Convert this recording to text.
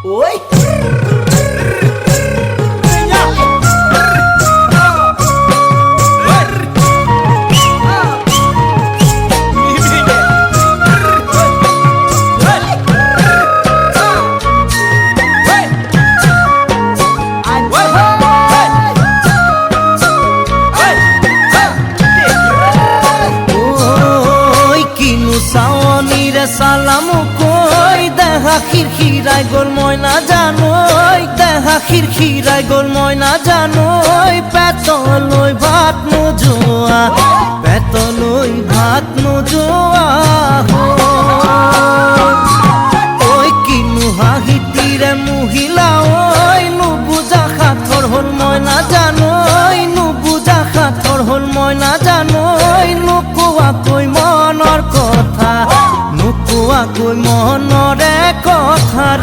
ওই সালাম কই দেখা খিরখিরাই গোল ময়না জানোই দেখা খিরখিরাই গোল ময়না জানোই পেতলই ভাত নোজোয়া পেতলই ভাত নোজোয়া ওই কিনু হাহি